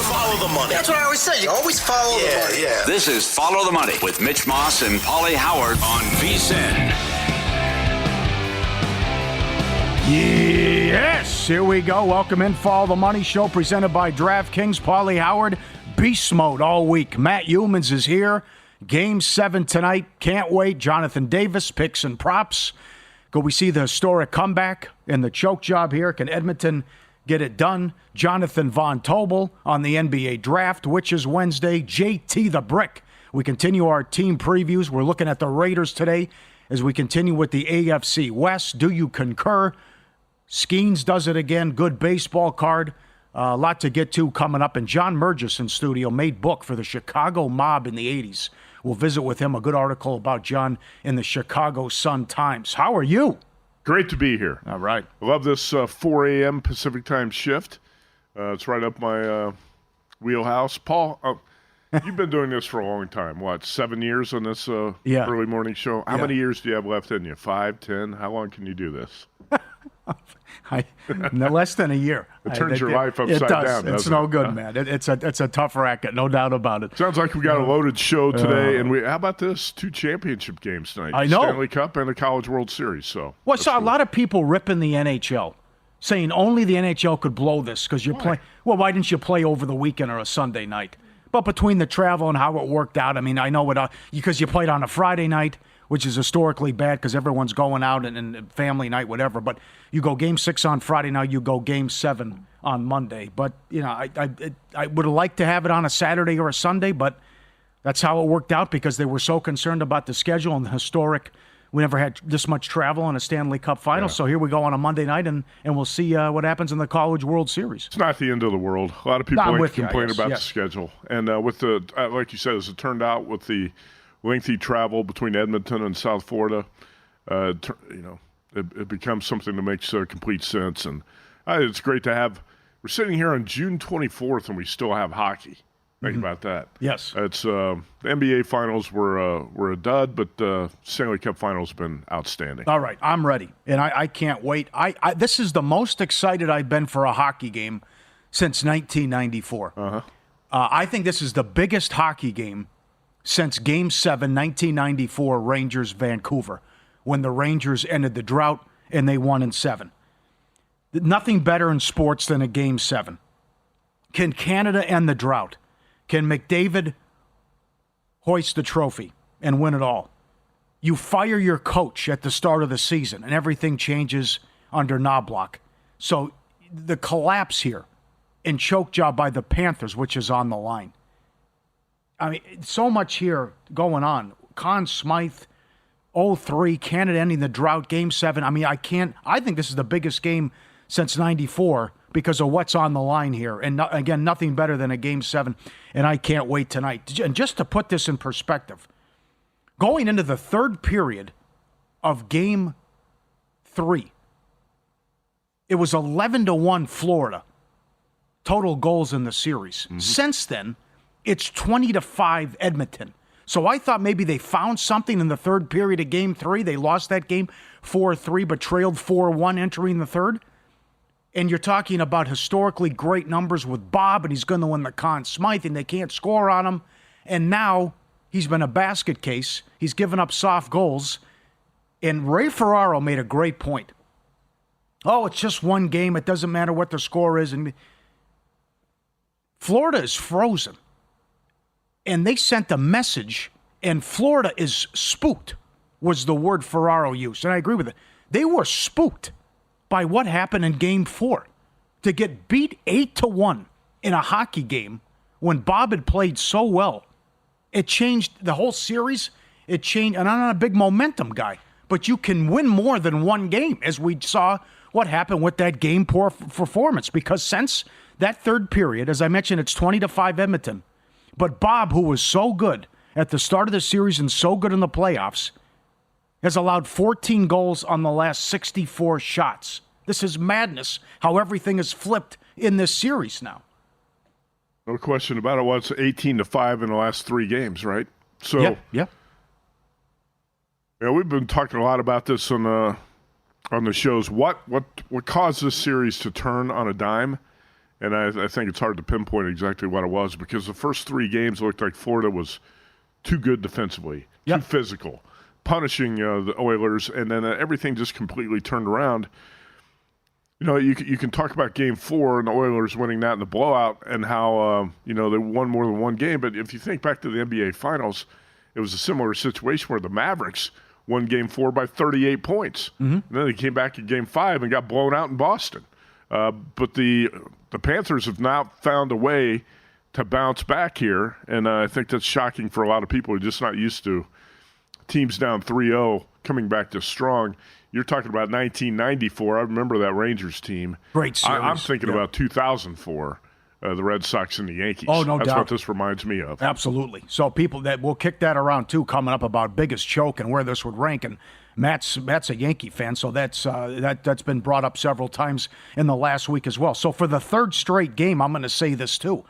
Follow the money. That's what I always say. You always follow the money. Yeah. This is Follow the Money with Mitch Moss and Pauly Howard on VSiN. Yes, here we go. Welcome in. Follow the Money show presented by DraftKings. Pauly Howard, beast mode all week. Matt Youmans is here. Game 7 tonight. Can't wait. Jonathan Davis, picks and props. Could we see the historic comeback and the choke job here? Can Edmonton get it done? Jonathan Von Tobel on the NBA draft, which is Wednesday. JT the Brick. We continue our team previews. We're looking at the Raiders today as we continue with the AFC West. Do you concur? Skeens does it again. Good baseball card. A lot to get to coming up. And John Murgis in studio made book for the Chicago mob in the 80s. We'll visit with him. A good article about John in the Chicago Sun-Times. How are you? Great to be here. All right. I love this 4 a.m. Pacific time shift. It's right up my wheelhouse. Paul, you've been doing this for a long time. What, 7 years on this early morning show? How many years do you have left in you? 5, 10? How long can you do this? No less than a year. It turns your life upside down. It's no good, man. It's a tough racket, no doubt about it. Sounds like we got a loaded show today, and how about this? 2 championship games tonight. I know. Stanley Cup and the College World Series. So, I saw a lot of people ripping the NHL, saying only the NHL could blow this because you're playing. Well, why didn't you play over the weekend or a Sunday night? But between the travel and how it worked out, I mean, I know it because you played on a Friday night, which is historically bad because everyone's going out and family night, whatever. But you go Game 6 on Friday, now you go Game 7 on Monday. But, I would have liked to have it on a Saturday or a Sunday, but that's how it worked out because they were so concerned about the schedule and the historic. We never had this much travel in a Stanley Cup Final. So here we go on a Monday night, and we'll see what happens in the College World Series. It's not the end of the world. A lot of people complain about the schedule. And with the, like you said, as it turned out with the lengthy travel between Edmonton and South Florida, it becomes something that makes complete sense. And it's great to have. We're sitting here on June 24th, and we still have hockey. Think about that. Yes. It's the NBA Finals were a dud, but the Stanley Cup Finals have been outstanding. All right, I'm ready, and I can't wait. This is the most excited I've been for a hockey game since 1994. I think this is the biggest hockey game since Game 7, 1994, Rangers-Vancouver, when the Rangers ended the drought and they won in 7. Nothing better in sports than a Game 7. Can Canada end the drought? Can McDavid hoist the trophy and win it all? You fire your coach at the start of the season, and everything changes under Knobloch. So the collapse here and choke job by the Panthers, which is on the line. I mean, so much here going on. Conn Smythe, 0-3, Canada ending the drought, Game 7. I mean, I think this is the biggest game since 94 because of what's on the line here. And again, nothing better than a Game 7, and I can't wait tonight. And just to put this in perspective, going into the third period of Game 3, it was 11-1 Florida, total goals in the series. Since then, it's 20-5 Edmonton. So I thought maybe they found something in the third period of Game 3. They lost that game 4-3, but trailed 4-1 entering the third. And you're talking about historically great numbers with Bob, and he's going to win the Conn Smythe, and they can't score on him. And now he's been a basket case. He's given up soft goals. And Ray Ferraro made a great point. Oh, it's just one game. It doesn't matter what the score is. And Florida is frozen. And they sent a message, and Florida is spooked, was the word Ferraro used. And I agree with it. They were spooked by what happened in Game 4. To get beat 8-1 in a hockey game when Bob had played so well, it changed the whole series. It changed, and I'm not a big momentum guy, but you can win more than one game, as we saw what happened with that game poor performance. Because since that third period, as I mentioned, it's 20-5 Edmonton. But Bob, who was so good at the start of the series and so good in the playoffs, has allowed 14 goals on the last 64 shots. This is madness, how everything is flipped in this series now. No question about it. Well, it's 18-5 in the last 3 games, right? So, yeah. We've been talking a lot about this on the shows. What caused this series to turn on a dime? And I think it's hard to pinpoint exactly what it was because the first 3 games looked like Florida was too good defensively, too physical, punishing the Oilers, and then everything just completely turned around. You know, you can talk about Game 4 and the Oilers winning that in the blowout and how, they won more than one game. But if you think back to the NBA Finals, it was a similar situation where the Mavericks won Game 4 by 38 points. Mm-hmm. And then they came back in Game 5 and got blown out in Boston. But the Panthers have now found a way to bounce back here, and I think that's shocking for a lot of people who are just not used to teams down 3-0 coming back this strong. You're talking about 1994. I remember that Rangers team. Great series. I'm thinking about 2004, the Red Sox and the Yankees. Oh, no doubt. That's what this reminds me of. Absolutely. So people that will kick that around, too, coming up about biggest choke and where this would rank. And Matt's a Yankee fan, so that's been brought up several times in the last week as well. So for the third straight game, I'm going to say this, too.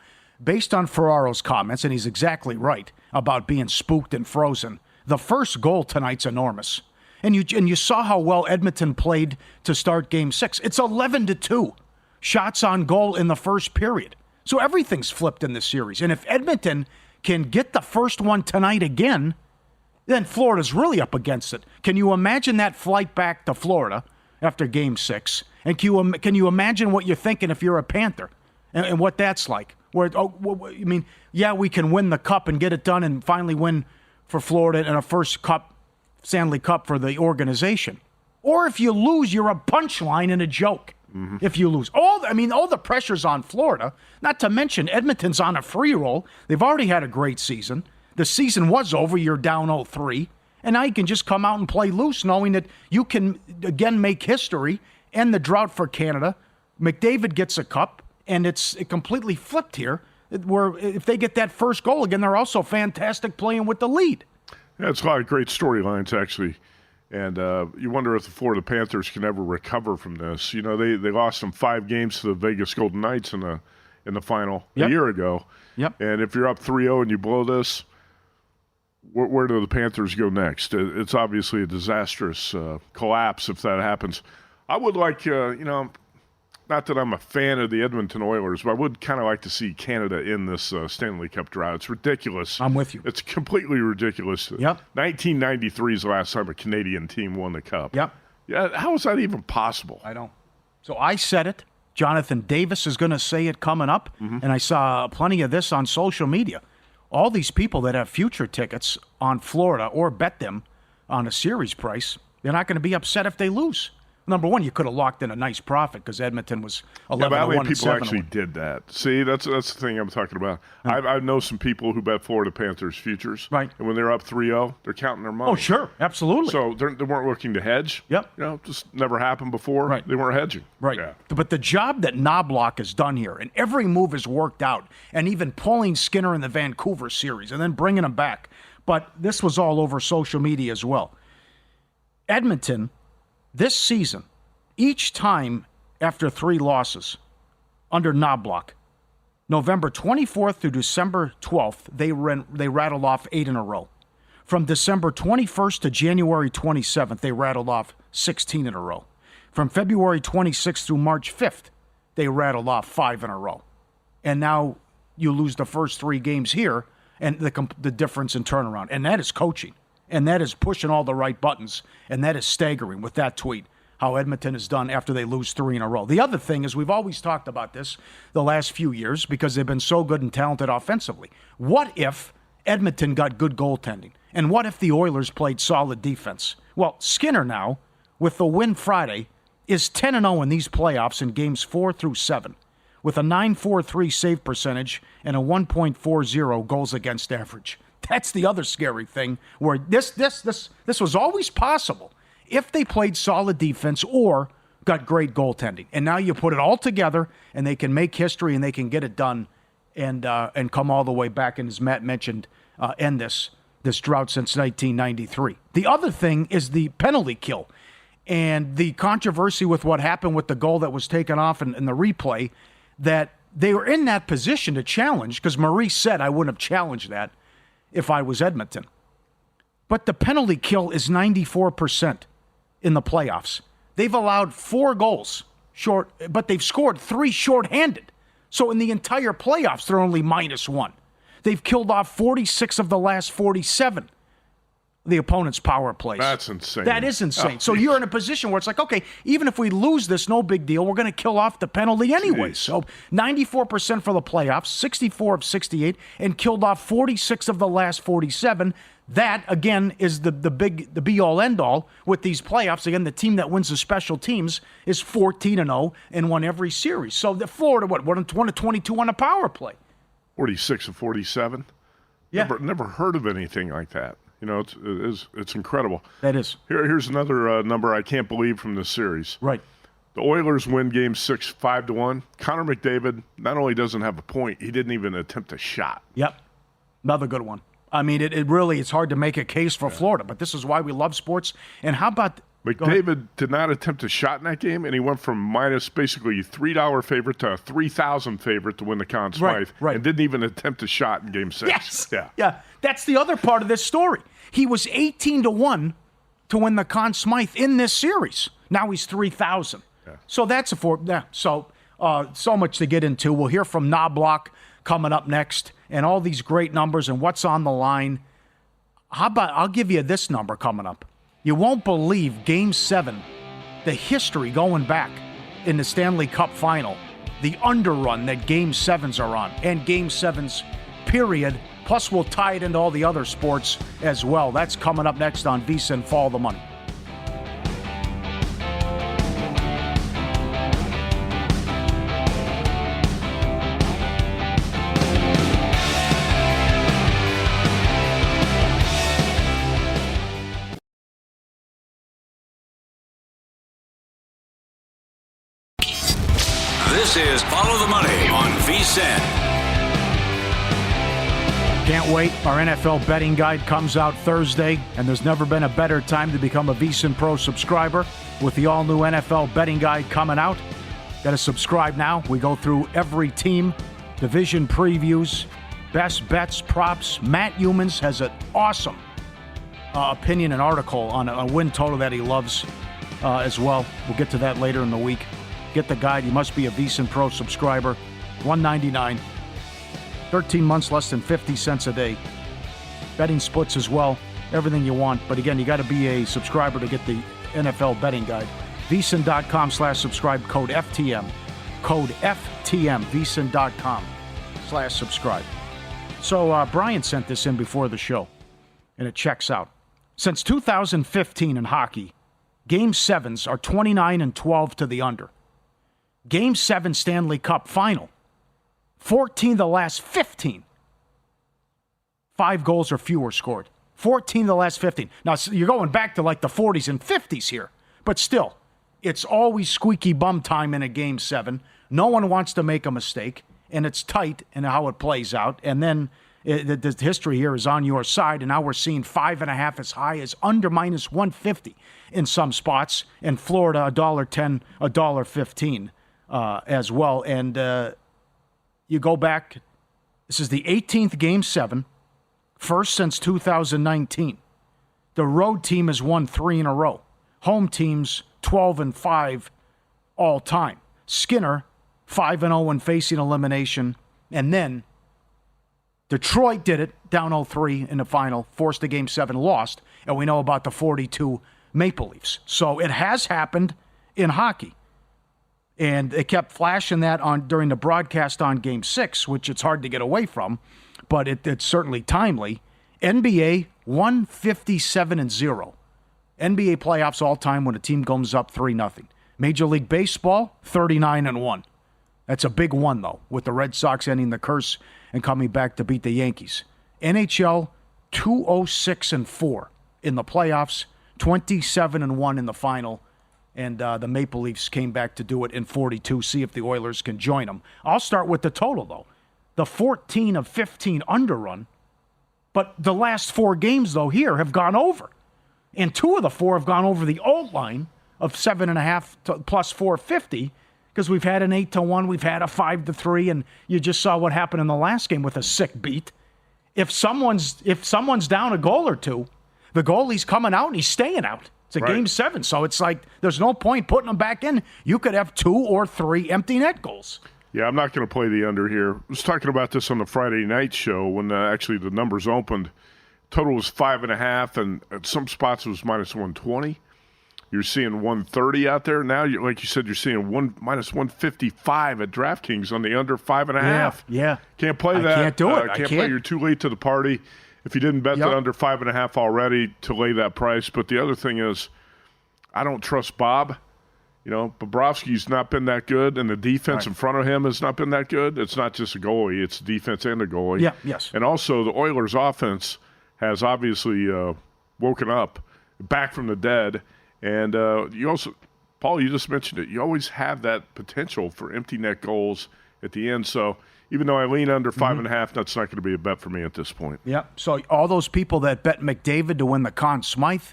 Based on Ferraro's comments, and he's exactly right about being spooked and frozen, the first goal tonight's enormous. And you saw how well Edmonton played to start Game 6. It's 11-2 shots on goal in the first period. So everything's flipped in this series. And if Edmonton can get the first one tonight again, then Florida's really up against it. Can you imagine that flight back to Florida after Game 6? And can you imagine what you're thinking if you're a Panther and what that's like? Where we can win the Cup and get it done and finally win for Florida in a first Stanley Cup for the organization. Or if you lose, you're a punchline and a joke. Mm-hmm. If you lose. All the pressure's on Florida, not to mention Edmonton's on a free roll. They've already had a great season. The season was over. You're down 0-3. And now you can just come out and play loose knowing that you can, again, make history, end the drought for Canada. McDavid gets a cup, and it's completely flipped here, where if they get that first goal again, they're also fantastic playing with the lead. Yeah, it's a lot of great storylines, actually. And you wonder if the Florida Panthers can ever recover from this. You know, they lost some 5 games to the Vegas Golden Knights in the final a year ago. Yep. And if you're up 3-0 and you blow this, where do the Panthers go next? It's obviously a disastrous collapse if that happens. I would like, not that I'm a fan of the Edmonton Oilers, but I would kind of like to see Canada in this Stanley Cup drought. It's ridiculous. I'm with you. It's completely ridiculous. Yep. 1993 is the last time a Canadian team won the Cup. Yep. Yeah, how is that even possible? I don't. So I said it. Jonathan Davis is going to say it coming up, and I saw plenty of this on social media. All these people that have future tickets on Florida or bet them on a series price, they're not going to be upset if they lose. Number one, you could have locked in a nice profit because Edmonton was 11-1 how many and people 7-1. actually did that? See, that's the thing I'm talking about. I know some people who bet Florida Panthers futures. Right. And when they're up 3-0, they're counting their money. Oh, sure. Absolutely. So they weren't looking to hedge. Yep. Just never happened before. Right. They weren't hedging. Right. Yeah. But the job that Knobloch has done here, and every move has worked out, and even pulling Skinner in the Vancouver series and then bringing him back. But this was all over social media as well. Edmonton, this season, each time after 3 losses under Knobloch, November 24th through December 12th, they rattled off 8 in a row. From December 21st to January 27th, they rattled off 16 in a row. From February 26th through March 5th, they rattled off 5 in a row. And now you lose the first 3 games here, and the difference in turnaround. And that is coaching. And that is pushing all the right buttons. And that is staggering with that tweet, how Edmonton has done after they lose 3 in a row. The other thing is we've always talked about this the last few years because they've been so good and talented offensively. What if Edmonton got good goaltending? And what if the Oilers played solid defense? Well, Skinner now, with the win Friday, is 10-0 in these playoffs in games 4 through 7, with a .943 save percentage and a 1.40 goals against average. That's the other scary thing, where this was always possible if they played solid defense or got great goaltending. And now you put it all together, and they can make history, and they can get it done and come all the way back, and as Matt mentioned, end this drought since 1993. The other thing is the penalty kill and the controversy with what happened with the goal that was taken off in the replay, that they were in that position to challenge, because Maurice said, I wouldn't have challenged that if I was Edmonton. But the penalty kill is 94% in the playoffs. They've allowed 4 goals short, but they've scored 3 shorthanded. So in the entire playoffs, they're only -1. They've killed off 46 of the last 47. The opponent's power plays. That's insane. That is insane. So you're in a position where it's like, okay, even if we lose this, no big deal. We're going to kill off the penalty anyway. Jeez. So 94% for the playoffs, 64 of 68, and killed off 46 of the last 47. That, again, is the be-all, end-all with these playoffs. Again, the team that wins the special teams is 14-0 and won every series. So the Florida, won of 22 on a power play. 46 of 47? Yeah. Never heard of anything like that. You know, it's incredible. That is. Here's another number I can't believe from this series. Right. The Oilers win Game 6 5-1. Connor McDavid not only doesn't have a point, he didn't even attempt a shot. Yep. Another good one. I mean, it really is hard to make a case for Florida, but this is why we love sports. And how about McDavid did not attempt a shot in that game, and he went from minus basically $3 favorite to a 3,000 favorite to win the Conn Smythe, right. and didn't even attempt a shot in Game 6. Yes. Yeah. That's the other part of this story. He was 18-1 to win the Conn Smythe in this series. Now he's 3,000. Yeah. So that's a four. Yeah. So much to get into. We'll hear from Knobloch coming up next, and all these great numbers and what's on the line. How about I'll give you this number coming up. You won't believe Game 7, the history going back in the Stanley Cup Final, the underrun that Game 7s are on, and Game 7s, period. Plus, we'll tie it into all the other sports as well. That's coming up next on VSiN Follow the Money. This is Follow the Money on VSiN. Can't wait. Our NFL betting guide comes out Thursday, and there's never been a better time to become a VSiN Pro subscriber with the all-new NFL betting guide coming out. Got to subscribe now. We go through every team, division previews, best bets, props. Matt Youmans has an awesome opinion and article on a win total that he loves as well. We'll get to that later in the week. Get the guide. You must be a VSiN Pro subscriber. $199. 13 months, less than 50 cents a day. Betting splits as well. Everything you want. But again, you got to be a subscriber to get the NFL betting guide. VSiN.com/subscribe, code FTM. Code FTM, VSiN.com/subscribe. So Brian sent this in before the show, and it checks out. Since 2015 in hockey, Game 7s are 29-12 to the under. Game 7 Stanley Cup Final, 14 the last 15. 5 goals or fewer scored. 14 the last 15. Now, you're going back to like the 40s and 50s here. But still, it's always squeaky bum time in a Game 7. No one wants to make a mistake. And it's tight in how it plays out. And then the history here is on your side. And now we're seeing 5.5 as high as under -150 in some spots. And Florida, $1.10, $1.15 as well. And you go back, this is the 18th Game 7, first since 2019. The road team has won 3 in a row. Home teams, 12-5 all time. Skinner, 5-0 when facing elimination. And then Detroit did it, down 0-3 in the final, forced a Game 7, lost. And we know about the 42 Maple Leafs. So it has happened in hockey. And they kept flashing that on during the broadcast on Game 6, which it's hard to get away from, but it's certainly timely. NBA 157-0. NBA playoffs all time when a team goes up 3-0. Major League Baseball 39-1. That's a big one though, with the Red Sox ending the curse and coming back to beat the Yankees. NHL 206-4 in the playoffs, 27-1 in the final. And the Maple Leafs came back to do it in 42. See if the Oilers can join them. I'll start with the total, though. The 14 of 15 underrun. But the last 4 games, though, here have gone over. And 2 of the 4 have gone over the old line of 7.5 plus 450. Because we've had an 8-1, we've had a 5-3, and you just saw what happened in the last game with a sick beat. If someone's down a goal or two, the goalie's coming out and he's staying out. It's a right. Game 7, so it's like there's no point putting them back in. You could have 2 or 3 empty net goals. Yeah, I'm not going to play the under here. I was talking about this on the Friday night show when actually the numbers opened. Total was 5.5, and at some spots it was minus 120. You're seeing 130 out there. Now, like you said, you're seeing minus 155 at DraftKings on the under 5.5. Yeah. Can't play that. I can't do it. Can't play. You're too late to the party. If you didn't bet the under 5.5 already to lay that price. But the other thing is, I don't trust Bob. Bobrovsky's not been that good, and the defense in front of him has not been that good. It's not just a goalie. It's defense and a goalie. Yeah, yes. And also, the Oilers' offense has obviously woken up, back from the dead. And you also, Paul, you just mentioned it. You always have that potential for empty net goals at the end. So even though I lean under 5.5, that's not going to be a bet for me at this point. Yeah. So all those people that bet McDavid to win the Conn Smythe,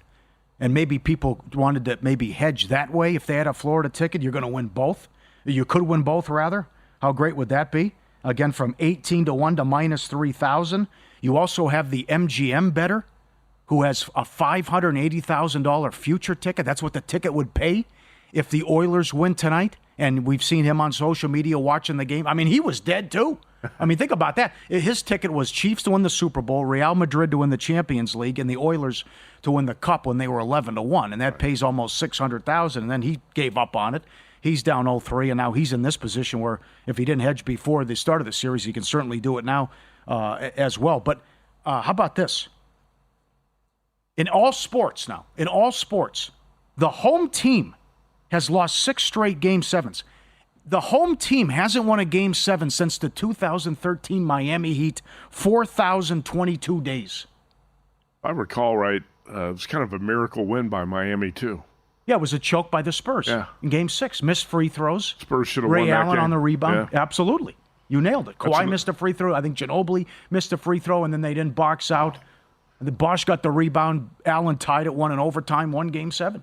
and maybe people wanted to maybe hedge that way if they had a Florida ticket, you're going to win both. You could win both, rather. How great would that be? Again, from 18-1 to minus 3,000. You also have the MGM bettor, who has a $580,000 future ticket. That's what the ticket would pay if the Oilers win tonight. And we've seen him on social media watching the game. I mean, he was dead, too. I mean, think about that. His ticket was Chiefs to win the Super Bowl, Real Madrid to win the Champions League, and the Oilers to win the Cup when they were 11-1. And that pays almost $600,000. And then he gave up on it. He's down 0-3, and now he's in this position where if he didn't hedge before the start of the series, he can certainly do it now as well. But how about this? In all sports, the home team has lost 6 straight Game 7s. The home team hasn't won a Game 7 since the 2013 Miami Heat, 4,022 days. If I recall right, it was kind of a miracle win by Miami, too. Yeah, it was a choke by the Spurs in Game 6. Missed free throws. Spurs should have won that game. Ray Allen on the rebound. Yeah. Absolutely. You nailed it. Kawhi missed a free throw. I think Ginobili missed a free throw, and then they didn't box out. And then Bosch got the rebound. Allen tied it, won in overtime, won Game 7.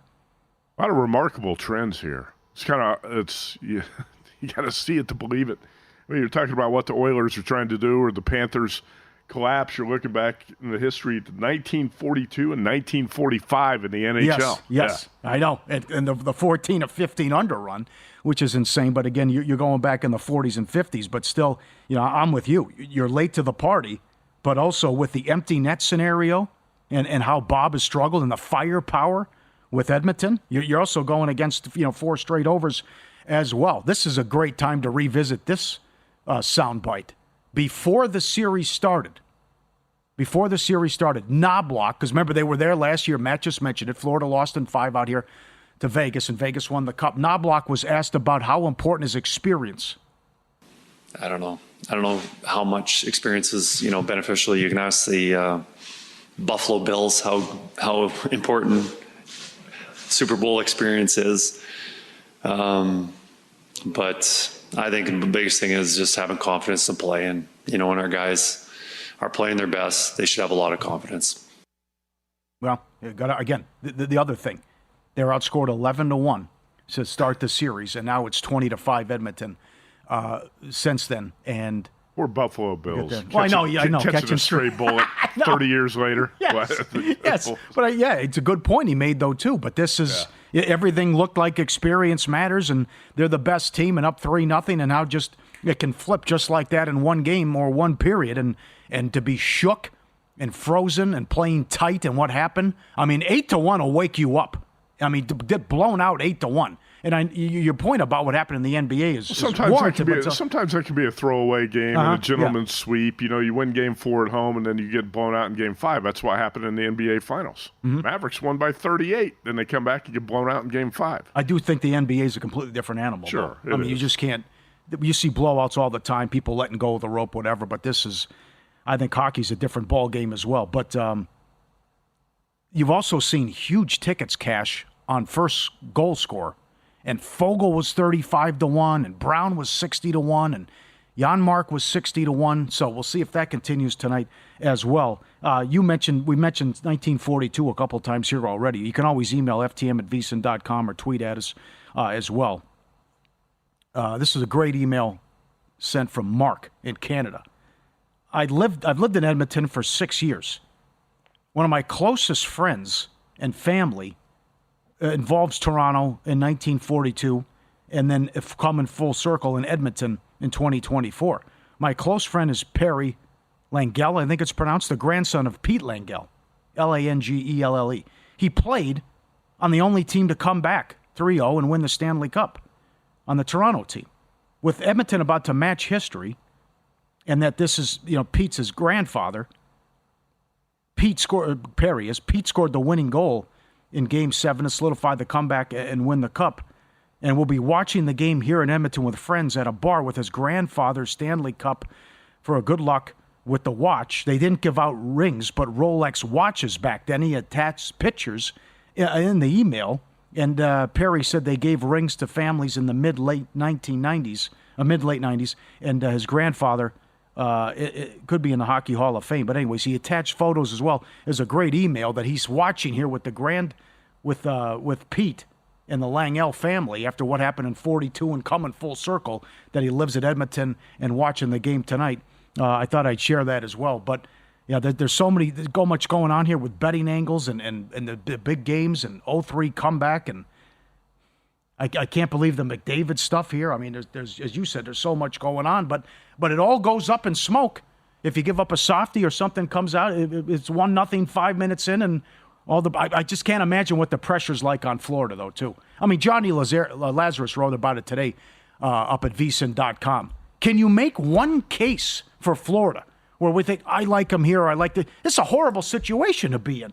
A lot of remarkable trends here. It's kind of, you got to see it to believe it. I mean, you're talking about what the Oilers are trying to do or the Panthers collapse. You're looking back in the history to 1942 and 1945 in the NHL. Yes, yeah. I know. And the 14 of 15 under run, which is insane. But again, you're going back in the 40s and 50s. But still, I'm with you. You're late to the party. But also with the empty net scenario and how Bob has struggled and the firepower with Edmonton, you're also going against 4 straight overs as well. This is a great time to revisit this soundbite. Before the series started, Knobloch, because remember they were there last year, Matt just mentioned it, Florida lost in 5 out here to Vegas, and Vegas won the Cup. Knobloch was asked about how important is experience. I don't know how much experience is, beneficial. You can ask the Buffalo Bills how important Super Bowl experience is. But I think the biggest thing is just having confidence to play. And, when our guys are playing their best, they should have a lot of confidence. Well, again, the other thing, they're outscored 11-1 to start the series, and now it's 20-5 Edmonton. Since then, and or Buffalo Bills. Well, I know, catching a stray bullet 30 years later. Yes, but it's a good point he made though too. But this is everything looked like experience matters, and they're the best team and up 3-0, and now just it can flip just like that in one game or one period, and to be shook and frozen and playing tight and what happened. I mean, 8-1 will wake you up. I mean, to get blown out 8-1. And your point about what happened in the NBA is warranted. Sometimes that can be a throwaway game and a gentleman's sweep. You win Game 4 at home and then you get blown out in Game 5. That's what happened in the NBA Finals. Mm-hmm. Mavericks won by 38. Then they come back and get blown out in Game 5. I do think the NBA is a completely different animal. Sure. I mean, you just can't. You see blowouts all the time, people letting go of the rope, whatever. But this is, I think hockey's a different ball game as well. But you've also seen huge tickets cash on first goal scorer. And Fogle was 35-1, and Brown was 60-1, and Janmark was 60-1. So we'll see if that continues tonight as well. We mentioned 1942 a couple times here already. You can always email ftm@vsin.com or tweet at us as well. This is a great email sent from Mark in Canada. I've lived in Edmonton for 6 years. One of my closest friends and family involves Toronto in 1942, and then if coming full circle in Edmonton in 2024. My close friend is Perry Langell. I think it's pronounced the grandson of Pete Langell, Langelle. He played on the only team to come back 3-0 and win the Stanley Cup, on the Toronto team. With Edmonton about to match history, and that this is, Pete's his grandfather, Pete scored the winning goal in Game 7 to solidify the comeback and win the Cup. And we'll be watching the game here in Edmonton with friends at a bar with his grandfather's Stanley Cup for a good luck with the watch. They didn't give out rings, but Rolex watches back then. He attached pictures in the email, and Perry said they gave rings to families in the mid-late 90s, and his grandfather it could be in the Hockey Hall of Fame. But anyways, he attached photos as well. There's a great email that he's watching here with with Pete and the Langell family after what happened in 42 and coming full circle, that he lives at Edmonton and watching the game tonight. I thought I'd share that as well. But yeah, there's so much going on here with betting angles and the big games and 0-3 comeback, and I can't believe the McDavid stuff here. I mean, there's as you said, there's so much going on, but it all goes up in smoke if you give up a softie or something comes out. It's 1-0 5 minutes in, and I just can't imagine what the pressure's like on Florida, though, too. I mean, Johnny Lazarus wrote about it today up at vsin.com. Can you make one case for Florida where we think, I like them here, or I like this? It's a horrible situation to be in.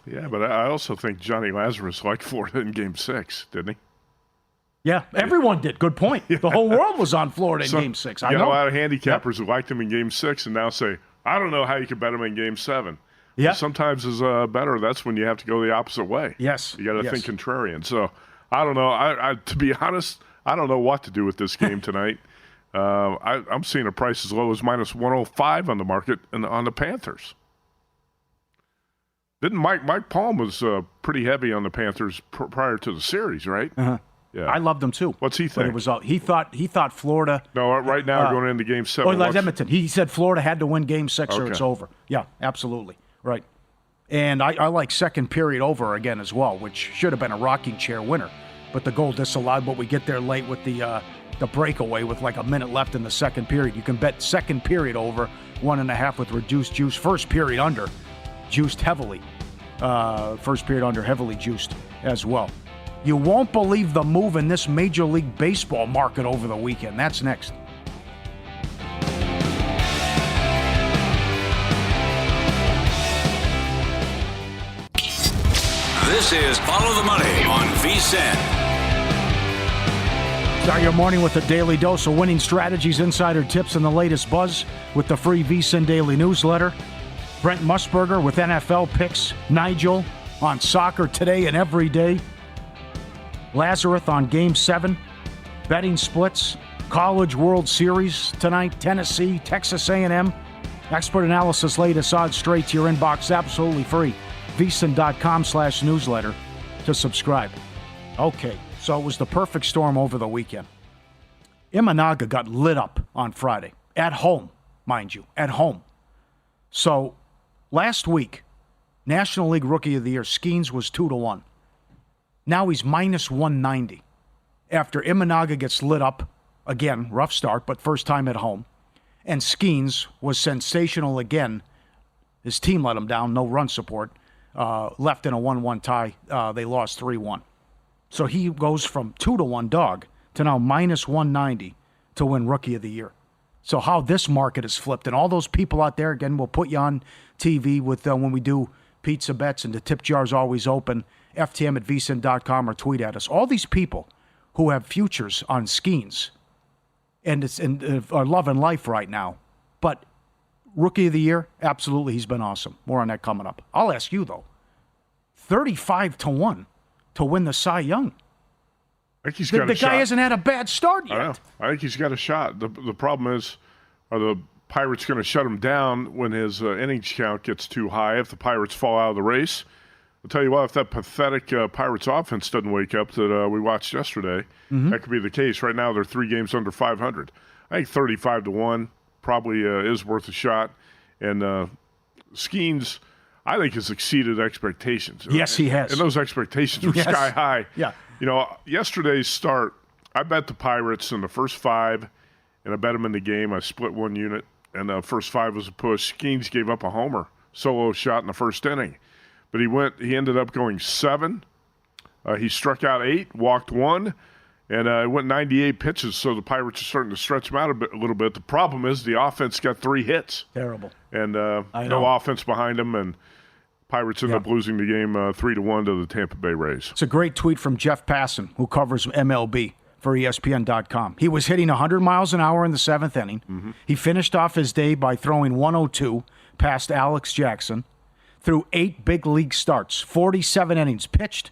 Yeah, but I also think Johnny Lazarus liked Florida in Game 6, didn't he? Yeah, everyone did. Good point. Yeah. The whole world was on Florida in Game 6. I know. A lot of handicappers who liked him in Game 6 and now say, I don't know how you could bet him in Game 7. Yeah. Sometimes is better. That's when you have to go the opposite way. Yes. You got to think contrarian. So I don't know. I to be honest, I don't know what to do with this game tonight. I'm seeing a price as low as minus 105 on the market and on the Panthers. Didn't Mike Palm was pretty heavy on the Panthers prior to the series, right? Uh-huh. Yeah. I loved him too. What's he think? He thought Florida. No, right now going into Game 7. Like Edmonton. He said Florida had to win Game 6 or it's over. Yeah, absolutely. Right. And I like second period over again as well, which should have been a rocking chair winner. But the goal disallowed, but we get there late with the breakaway with like a minute left in the second period. You can bet second period over 1.5 with reduced juice. First period under, juiced heavily. First period under, heavily juiced as well. You won't believe the move in this Major League Baseball market over the weekend. That's next. This is Follow the Money on VSiN. Start your morning with a daily dose of winning strategies, insider tips, and the latest buzz with the free VSiN daily newsletter. Brent Musburger with NFL picks. Nigel on soccer today and every day. Lazarus on Game 7. Betting splits. College World Series tonight. Tennessee, Texas A&M. Expert analysis, latest odds straight to your inbox, absolutely free. vsin.com/newsletter to subscribe. Okay, so it was the perfect storm over the weekend. Imanaga got lit up on Friday. At home, mind you. At home. So, last week, National League Rookie of the Year, Skeens was 2-1. Now he's minus 190. After Imanaga gets lit up, again, rough start, but first time at home. And Skeens was sensational again. His team let him down, no run support. Left in a 1-1 tie. They lost 3-1. So he goes from 2-1 dog to now minus 190 to win Rookie of the Year. So how this market is flipped, and all those people out there, again, we'll put you on TV with when we do pizza bets, and the tip jar's always open, ftm at vsin.com, or tweet at us. All these people who have futures on Skeens and are loving life right now. But Rookie of the Year, absolutely, he's been awesome. More on that coming up. I'll ask you, though. 35-1 to win the Cy Young. I think he's got a shot. The guy hasn't had a bad start yet. I think he's got a shot. The problem is, are the Pirates going to shut him down when his innings count gets too high if the Pirates fall out of the race? I'll tell you what, if that pathetic Pirates offense doesn't wake up that we watched yesterday, that could be the case. Right now, they're 3 games under 500. I think 35-1 probably is worth a shot. And Skeens, I think, has exceeded expectations. Yes, he has. And those expectations were sky high. Yeah. You know, yesterday's start I bet the Pirates in the first 5, and I bet them in the game. I split one unit, and the first 5 was a push. Skeens gave up a homer, solo shot in the first inning. But he ended up going 7. He struck out 8, walked 1, and it went 98 pitches, so the Pirates are starting to stretch him out a little bit. The problem is the offense got 3 hits. Terrible. And no offense behind them, and Pirates end up losing the game 3-1 to the Tampa Bay Rays. It's a great tweet from Jeff Passan, who covers MLB for ESPN.com. He was hitting 100 miles an hour in the 7th inning. Mm-hmm. He finished off his day by throwing 102 past Alex Jackson through 8 big league starts, 47 innings pitched,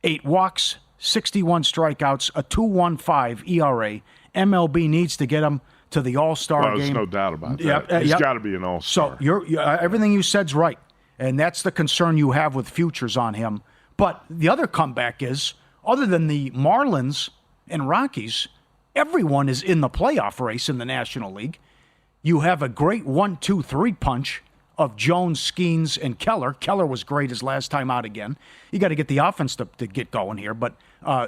8 walks, 61 strikeouts, a 2.15 ERA. MLB needs to get him to the All-Star game. There's no doubt about that. He's got to be an All-Star. So everything you said's right, and that's the concern you have with futures on him. But the other comeback is, other than the Marlins and Rockies, everyone is in the playoff race in the National League. You have a great 1-2-3 punch of Jones, Skeens, and Keller. Keller was great his last time out again. You got to get the offense to get going here. But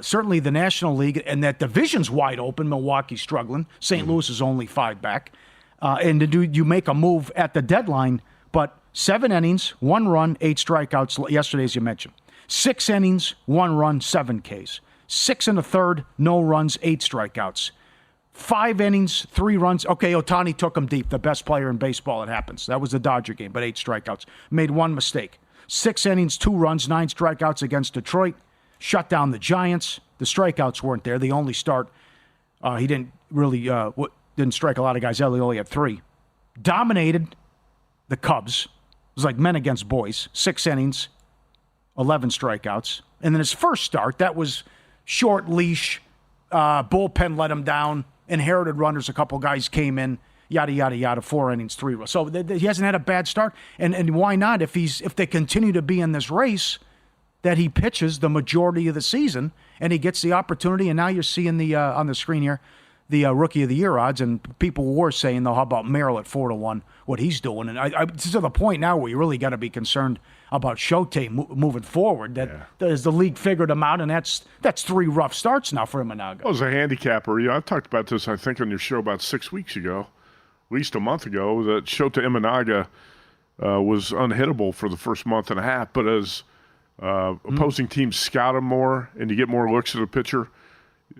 certainly the National League, and that division's wide open. Milwaukee's struggling. St. Louis is only 5 back. And you make a move at the deadline, but 7 innings, 1 run, 8 strikeouts yesterday, as you mentioned. 6 innings, 1 run, 7 Ks. 6 1/3, no runs, 8 strikeouts. 5 innings, 3 runs. Okay, Ohtani took him deep, the best player in baseball. It happens. That was the Dodger game, but 8 strikeouts. Made 1 mistake. 6 innings, 2 runs, 9 strikeouts against Detroit. Shut down the Giants. The strikeouts weren't there. The only start, he didn't really didn't strike a lot of guys out. He only had 3. Dominated the Cubs. It was like men against boys. 6 innings, 11 strikeouts. And then his first start, that was short leash, bullpen let him down, inherited runners, a couple guys came in, yada, yada, yada, 4 innings, 3 runs. So he hasn't had a bad start. And why not? If they continue to be in this race, that he pitches the majority of the season, and he gets the opportunity, and now you're seeing the on the screen here, the Rookie of the Year odds, and people were saying, though, how about Merrill at 4-1, what he's doing. And it's to the point now where you really got to be concerned about Shote moving forward. That as the league figured him out, and that's 3 rough starts now for Imanaga. Well, as a handicapper, I talked about this, I think, on your show about 6 weeks ago, at least a month ago, that Shota Imanaga was unhittable for the first month and a half. But as opposing teams scout him more and you get more looks at a pitcher,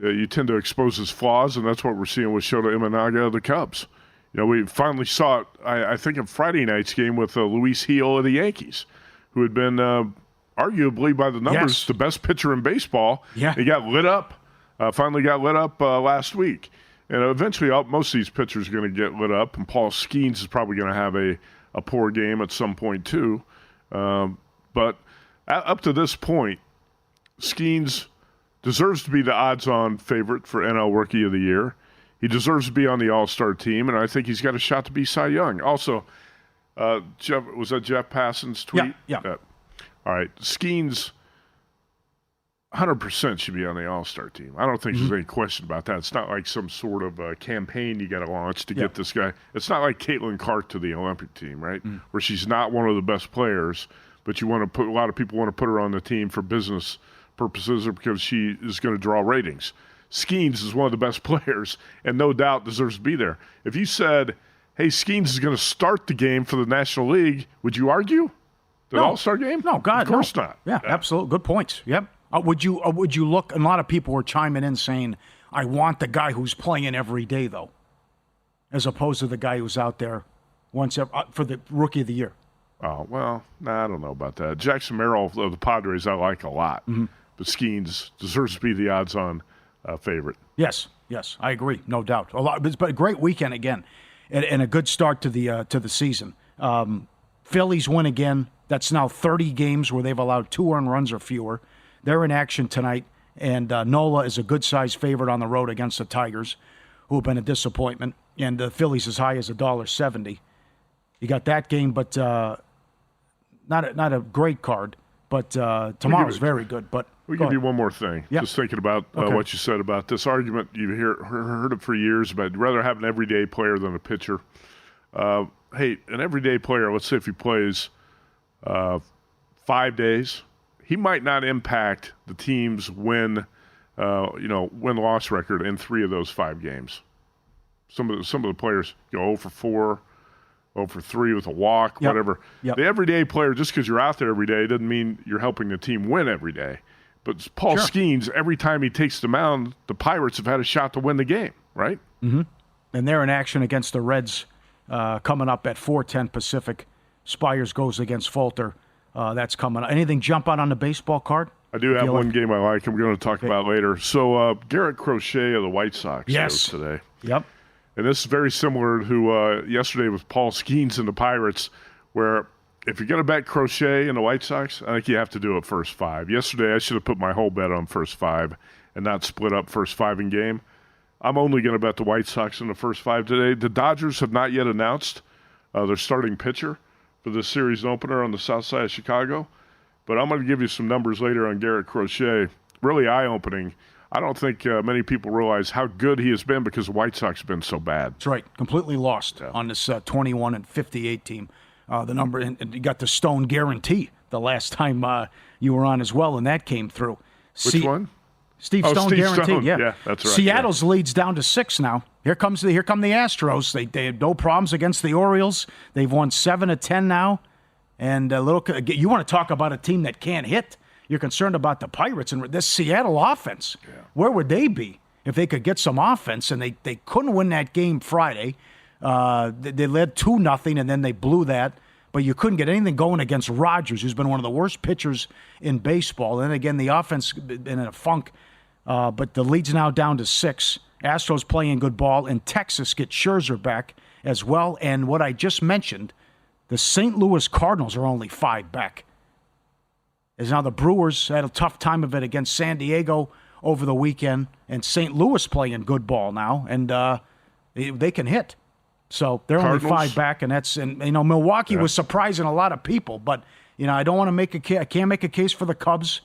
you tend to expose his flaws, and that's what we're seeing with Shota Imanaga of the Cubs. We finally saw it, I think, in Friday night's game with Luis Gil of the Yankees, who had been arguably, by the numbers, the best pitcher in baseball. Yeah. He got lit up, finally got lit up last week. And eventually, most of these pitchers are going to get lit up, and Paul Skeens is probably going to have a poor game at some point, too. But up to this point, Skeens deserves to be the odds-on favorite for NL Rookie of the Year. He deserves to be on the All-Star team, and I think he's got a shot to be Cy Young. Also, was that Jeff Passan's tweet? Yeah. All right. Skeens 100% should be on the All-Star team. I don't think there's any question about that. It's not like some sort of campaign you got to launch to get this guy. It's not like Caitlin Clark to the Olympic team, right? Where she's not one of the best players, but a lot of people want to put her on the team for business purposes or because she is going to draw ratings. Skeens is one of the best players and no doubt deserves to be there. If you said, hey, Skeens is going to start the game for the National League, would you argue? The All-Star game? No, God, of course not. Yeah, absolutely. Good points. Yep. Would you look, and a lot of people were chiming in saying, I want the guy who's playing every day, though, as opposed to the guy who's out there once for the Rookie of the Year. Oh, well, I don't know about that. Jackson Merrill of the Padres I like a lot. But Skeens deserves to be the odds-on favorite. Yes, I agree, no doubt. But a great weekend again, and a good start to the season. Phillies win again. That's now 30 games where they've allowed 2 earned runs or fewer. They're in action tonight, and Nola is a good-sized favorite on the road against the Tigers, who have been a disappointment. And the Phillies as high as $1.70. You got that game, but not a great card. But tomorrow's very good. But we give you one more thing. Yep. Just thinking about what you said about this argument. You've heard it for years, but you'd rather have an everyday player than a pitcher. Hey, an everyday player, let's say if he plays 5 days, he might not impact the team's win win-loss record in 3 of those 5 games. Some of the players go 0 for 4, 0 for 3 with a walk, whatever. Yep. The everyday player, just because you're out there every day, doesn't mean you're helping the team win every day. But Paul Skeens, every time he takes the mound, the Pirates have had a shot to win the game, right? Mm-hmm. And they're in action against the Reds coming up at 4:10 Pacific. Spires goes against Falter. That's coming up. Anything jump out on the baseball card? I do have one game I like. I'm going to talk about later. So Garrett Crochet of the White Sox goes today. Yep. And this is very similar to yesterday with Paul Skeens and the Pirates, where if you're going to bet Crochet in the White Sox, I think you have to do it first 5. Yesterday, I should have put my whole bet on first 5 and not split up first 5 in game. I'm only going to bet the White Sox in the first 5 today. The Dodgers have not yet announced their starting pitcher for the series opener on the south side of Chicago. But I'm going to give you some numbers later on Garrett Crochet. Really eye-opening. I don't think many people realize how good he has been because the White Sox have been so bad. That's right. Completely lost on this 21-58 team. The number, and you got the Stone guarantee the last time you were on as well, and that came through. Which one? Steve Stone guarantee. Stone. Yeah, that's right. Seattle's leads down to 6 now. Here come the Astros. They had no problems against the Orioles. They've won 7 of 10 now. And you want to talk about a team that can't hit? You're concerned about the Pirates and this Seattle offense. Yeah. Where would they be if they could get some offense? And they couldn't win that game Friday. They led 2-0, and then they blew that. But you couldn't get anything going against Rogers, who's been one of the worst pitchers in baseball. And again, the offense been in a funk. But the lead's now down to 6. Astros playing good ball, and Texas gets Scherzer back as well. And what I just mentioned, the St. Louis Cardinals are only 5 back. As now the Brewers had a tough time of it against San Diego over the weekend, and St. Louis playing good ball now, and they can hit. So they're Cardinals. Only 5 back, and Milwaukee was surprising a lot of people. But I don't want to I can't make a case for the Cubs.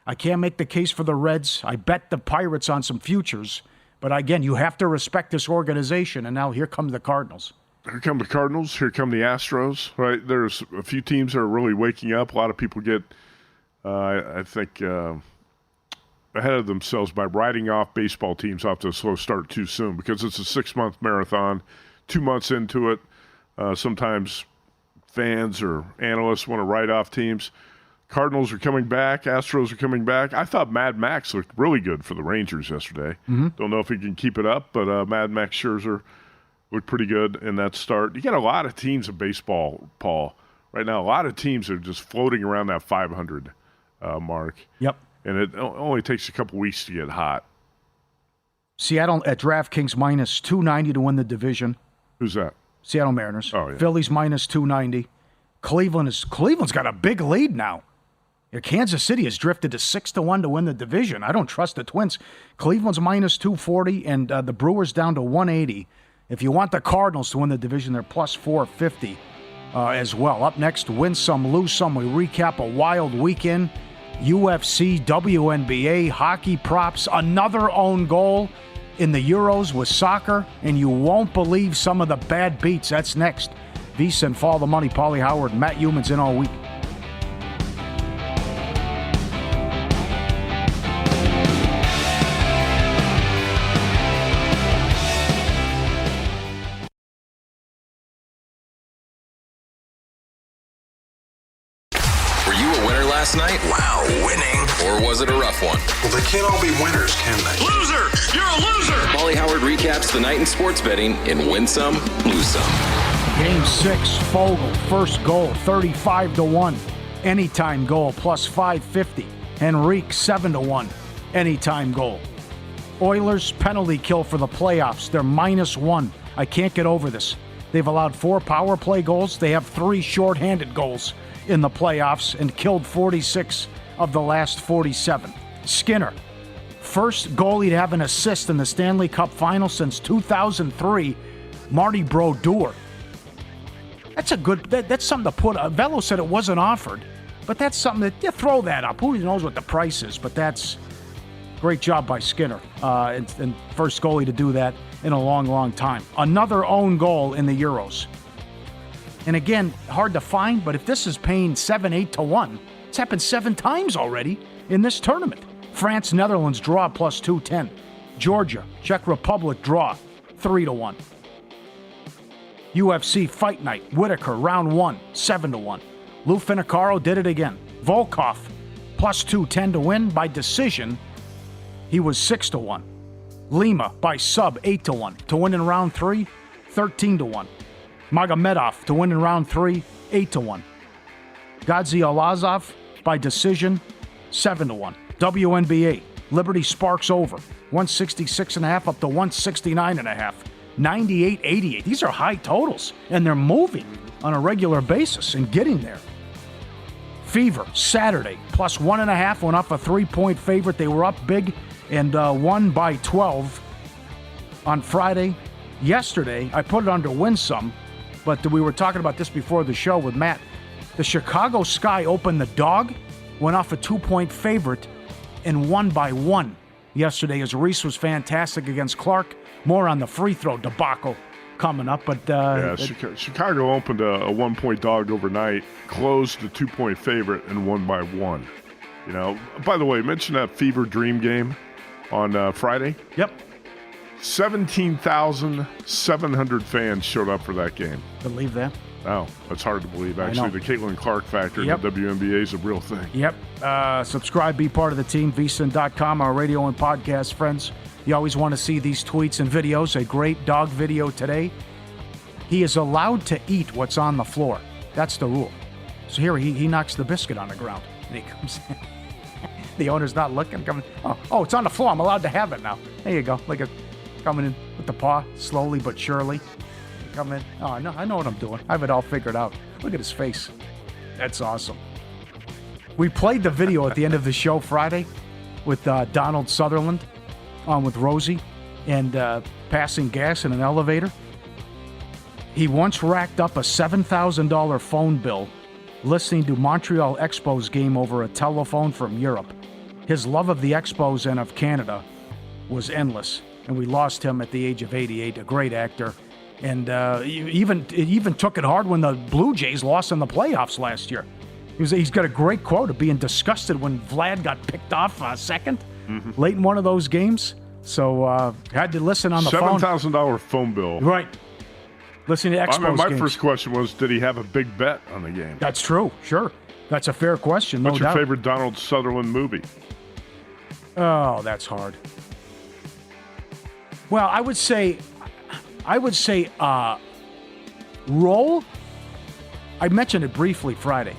I can't make the case for the Reds. I bet the Pirates on some futures. But again, you have to respect this organization, and now here come the Cardinals. Here come the Cardinals. Here come the Astros. Right, there's a few teams that are really waking up. A lot of people get, I think, ahead of themselves by writing off baseball teams off to a slow start too soon because it's a 6-month marathon. 2 months into it, sometimes fans or analysts want to write off teams. Cardinals are coming back. Astros are coming back. I thought Mad Max looked really good for the Rangers yesterday. Mm-hmm. Don't know if he can keep it up, but Mad Max Scherzer looked pretty good in that start. You got a lot of teams in baseball, Paul. Right now, a lot of teams are just floating around that 500 mark. Yep. And it only takes a couple weeks to get hot. Seattle at DraftKings minus 290 to win the division. Who's that? Seattle Mariners. Oh, yeah. Phillies minus 290. Cleveland's got a big lead now. Kansas City has drifted to 6-1 to win the division. I don't trust the Twins. Cleveland's minus 240, and the Brewers down to 180. If you want the Cardinals to win the division, they're plus 450 as well. Up next, win some, lose some. We recap a wild weekend. UFC, WNBA, hockey props, another own goal in the Euros with soccer, and you won't believe some of the bad beats. That's next. VSiN, Follow the Money, Pauly Howard, Matt Youmans in all week. Last night? Wow, winning. Or was it a rough one? Well, they can't all be winners, can they? Loser! You're a loser! Pauly Howard recaps the night in sports betting in Win Some, Lose Some. Game 6, Fogle, first goal, 35-1. Anytime goal, plus 550. Henrique, 7-1. Anytime goal. Oilers, penalty kill for the playoffs. They're -1. I can't get over this. They've allowed 4 power play goals. They have 3 shorthanded goals in the playoffs and killed 46 of the last 47. Skinner, first goalie to have an assist in the Stanley Cup Final since 2003. Marty Brodeur. That's something to put. Velo said it wasn't offered, but that's something that, throw that up. Who knows what the price is, but that's great job by Skinner. And first goalie to do that in a long, long time. Another own goal in the Euros. And again, hard to find, but if this is paying 7-8 to 1, it's happened 7 times already in this tournament. France, Netherlands, draw plus 210. Georgia, Czech Republic, draw 3-1. UFC Fight Night, Whitaker, round 1, 7-1. Lou Finicaro did it again. Volkov, plus 210 to win by decision. He was 6-1. Lima by sub 8-1 to win in round 3, 13-1. Magomedov to win in round 3, 8-1. Gadzi Alazov by decision, 7-1. WNBA, Liberty Sparks over, 166.5 up to 169.5. 98-88. These are high totals, and they're moving on a regular basis and getting there. Fever, Saturday, plus 1.5, went off a 3-point favorite. They were up big and won by 12 on Friday. Yesterday, I put it under win some, but we were talking about this before the show with Matt. The Chicago Sky opened the dog, went off a 2-point favorite, and won by 1 yesterday as Reese was fantastic against Clark. More on the free throw debacle coming up, but Chicago opened a 1-point dog overnight, closed a 2-point favorite, and won by 1. You know, by the way, mention that Fever Dream game on Friday. Yep. 17,700 fans showed up for that game. Believe that? Oh, that's hard to believe. Actually, the Caitlin Clark factor in the WNBA is a real thing. Yep. Subscribe, be part of the team, vsin.com, our radio and podcast friends. You always want to see these tweets and videos. A great dog video today. He is allowed to eat what's on the floor. That's the rule. So here he knocks the biscuit on the ground, and he comes in. The owner's not looking. Coming. Oh, it's on the floor. I'm allowed to have it now. There you go. Like coming in with the paw, slowly but surely. Come in. Oh, I know what I'm doing. I have it all figured out. Look at his face. That's awesome. We played the video at the end of the show Friday with Donald Sutherland on with Rosie and passing gas in an elevator. He once racked up a $7,000 phone bill listening to Montreal Expos game over a telephone from Europe. His love of the Expos and of Canada was endless, and we lost him at the age of 88, a great actor. And he even took it hard when the Blue Jays lost in the playoffs last year. He's got a great quote of being disgusted when Vlad got picked off second late in one of those games. So had to listen on the phone. $7,000 phone bill. Right. Listening to Expos my games. first question was, did he have a big bet on the game? That's true. Sure. That's a fair question. What's your doubt. favorite Donald Sutherland movie? Oh, that's hard. Well, I would say Roll. I mentioned it briefly Friday.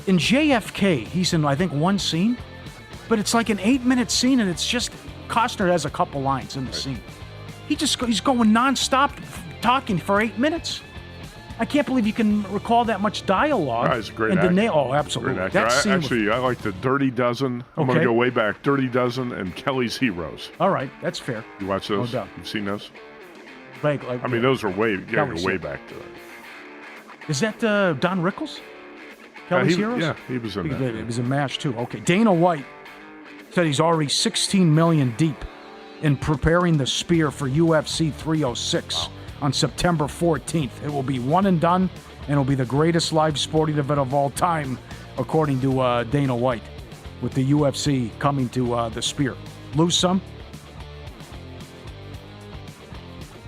In JFK, he's in, I think, one scene, but it's like an 8-minute scene, and it's just Costner has a couple lines in the scene. He's going nonstop talking for 8 minutes. I can't believe you can recall that much dialogue. He's a great actor. Oh, absolutely. Great actor. I like the Dirty Dozen. I'm going to go way back. Dirty Dozen and Kelly's Heroes. All right, that's fair. You watch those? No doubt. You've seen those? Those are way. You got to go way back to that. Is that Don Rickles? Kelly's Heroes? Yeah, he was in that. It was a MASH too. Okay, Dana White said he's already $16 million deep in preparing the spear for UFC 306 on September 14th. It will be one and done, and it'll be the greatest live sporting event of all time, according to Dana White, with the UFC coming to the spear. Lose some?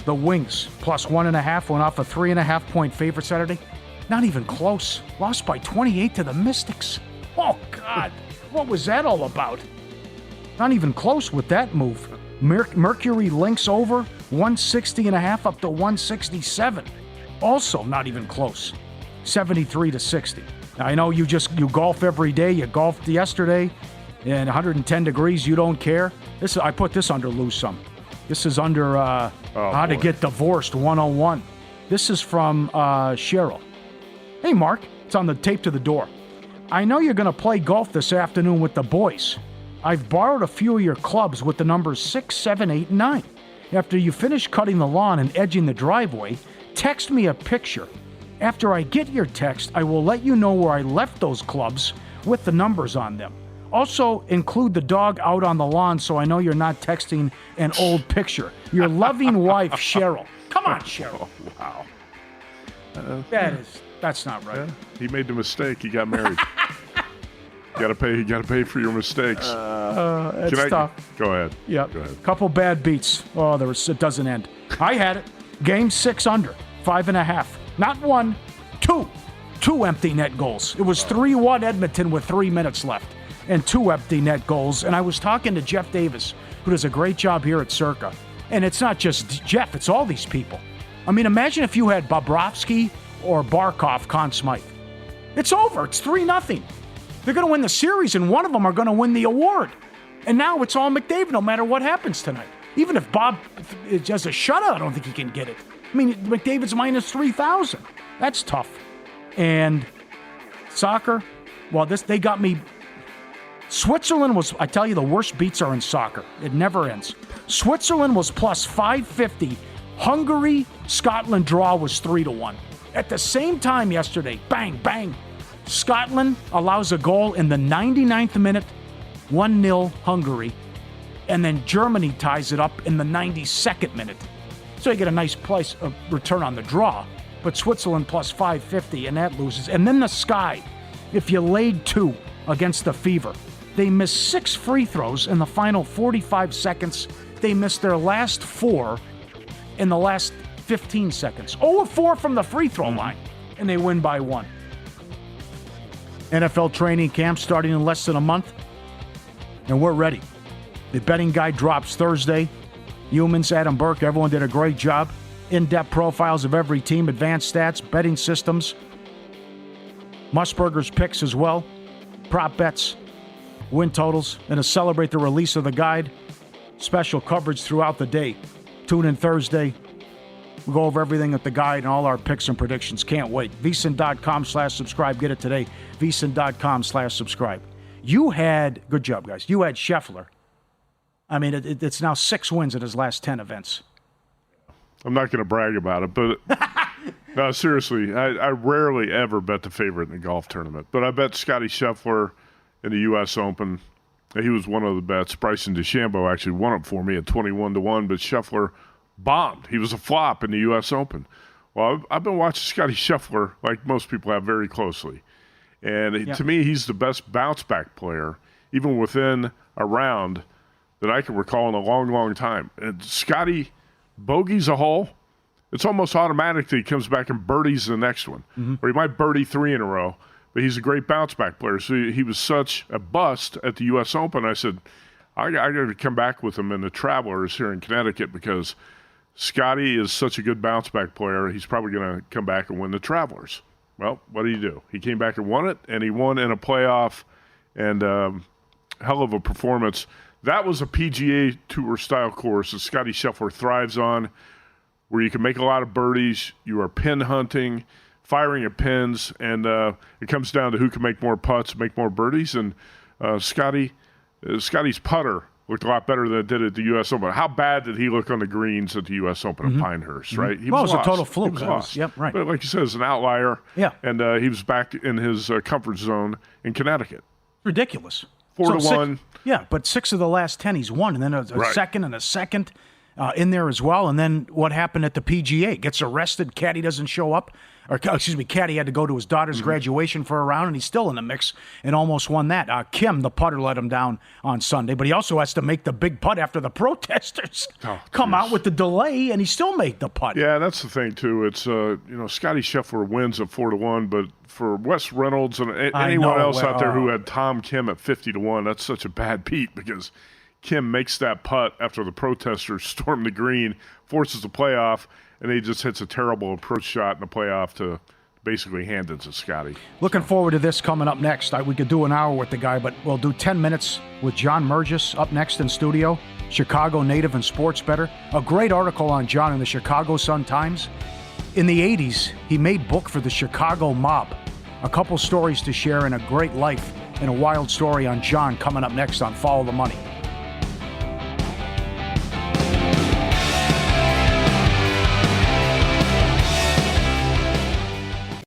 The Wings, plus 1.5, went off a 3.5-point favorite Saturday. Not even close. Lost by 28 to the Mystics. Oh, God. What was that all about? Not even close with that move. Mercury Lynx over, 160.5 up to 167. Also not even close. 73 to 60. Now, I know you golf every day. You golfed yesterday, and 110 degrees, you don't care. I put this under lose some. This is under How to Get Divorced 101. This is from Cheryl. Hey, Mark. It's on the tape to the door. I know you're going to play golf this afternoon with the boys. I've borrowed a few of your clubs with the numbers 6, 7, 8, and 9. After you finish cutting the lawn and edging the driveway, text me a picture. After I get your text, I will let you know where I left those clubs with the numbers on them. Also, include the dog out on the lawn so I know you're not texting an old picture. Your loving wife, Cheryl. Come on, Cheryl. Wow. That's not right. Yeah, he made the mistake. He got married. You gotta pay for your mistakes. It's tough. Go ahead. Yep. Go ahead. Couple bad beats. Oh, it doesn't end. I had it. Game 6 under, 5.5. Not one, two. 2 empty net goals. It was 3-1 Edmonton with 3 minutes left and 2 empty net goals. And I was talking to Jeff Davis, who does a great job here at Circa. And it's not just Jeff, it's all these people. I mean, imagine if you had Bobrovsky or Barkov, Conn Smythe. It's over. It's 3-0. They're going to win the series, and one of them are going to win the award. And now it's all McDavid, no matter what happens tonight. Even if Bob does a shutout, I don't think he can get it. I mean, McDavid's minus 3,000. That's tough. And soccer, well, they got me. Switzerland was, I tell you, the worst beats are in soccer. It never ends. Switzerland was plus 550. Hungary, Scotland draw was 3-1. At the same time yesterday, bang, bang. Scotland allows a goal in the 99th minute, 1-0 Hungary. And then Germany ties it up in the 92nd minute. So you get a nice place of return on the draw. But Switzerland plus 550, and that loses. And then the Sky, if you laid 2 against the Fever, they missed 6 free throws in the final 45 seconds. They missed their last 4 in the last 15 seconds. 0-4 from the free throw line, and they win by 1. NFL training camp starting in less than a month, and we're ready. The betting guide drops Thursday. Youmans, Adam Burke, everyone did a great job. In-depth profiles of every team, advanced stats, betting systems. Musburger's picks as well. Prop bets, win totals. And to celebrate the release of the guide, special coverage throughout the day. Tune in Thursday. We'll go over everything at the guide and all our picks and predictions. Can't wait. VSiN.com/subscribe. Get it today. VSiN.com/subscribe. You had, good job, guys. You had Scheffler. I mean, it's now 6 wins in his last 10 events. I'm not going to brag about it, but no, seriously, I rarely ever bet the favorite in a golf tournament. But I bet Scotty Scheffler in the U.S. Open. He was one of the bets. Bryson DeChambeau actually won it for me at 21-1, but Scheffler bombed. He was a flop in the U.S. Open. Well, I've been watching Scotty Scheffler, like most people have, very closely. And to me, he's the best bounce-back player, even within a round, that I can recall in a long, long time. And Scotty bogeys a hole, it's almost automatic that he comes back and birdies the next one. Or he might birdie 3 in a row, but he's a great bounce-back player. So he was such a bust at the U.S. Open. I said, I got to come back with him in the Travelers here in Connecticut because Scotty is such a good bounce-back player. He's probably going to come back and win the Travelers. Well, what did he do? He came back and won it, and he won in a playoff, and hell of a performance. That was a PGA Tour style course that Scotty Scheffler thrives on, where you can make a lot of birdies. You are pin hunting, firing at pins, and it comes down to who can make more putts, make more birdies. And Scotty's putter looked a lot better than it did at the U.S. Open. How bad did he look on the greens at the U.S. Open at Pinehurst, right? It was a total fluke. He was lost. Yep, right. But like you said, it's an outlier. Yeah. And he was back in his comfort zone in Connecticut. Ridiculous. 4-1. Yeah, but 6 of the last 10 he's won, and then a second and a second in there as well. And then what happened at the PGA? Gets arrested, caddy doesn't show up. Or, excuse me, caddy had to go to his daughter's graduation for a round, and he's still in the mix and almost won that. Kim, the putter, let him down on Sunday, but he also has to make the big putt after the protesters come out with the delay, and he still made the putt. Yeah, that's the thing, too. It's, Scotty Scheffler wins at 4-1, but for Wes Reynolds and anyone else out there who had Tom Kim at 50-1, that's such a bad beat because Kim makes that putt after the protesters storm the green, forces the playoff, and he just hits a terrible approach shot in the playoff to basically hand it to Scotty. Looking forward to this coming up next. We could do an hour with the guy, but we'll do 10 minutes with John Murgis up next in studio, Chicago native and sports bettor. A great article on John in the Chicago Sun-Times. In the 80s, he made book for the Chicago mob. A couple stories to share and a great life and a wild story on John coming up next on Follow the Money.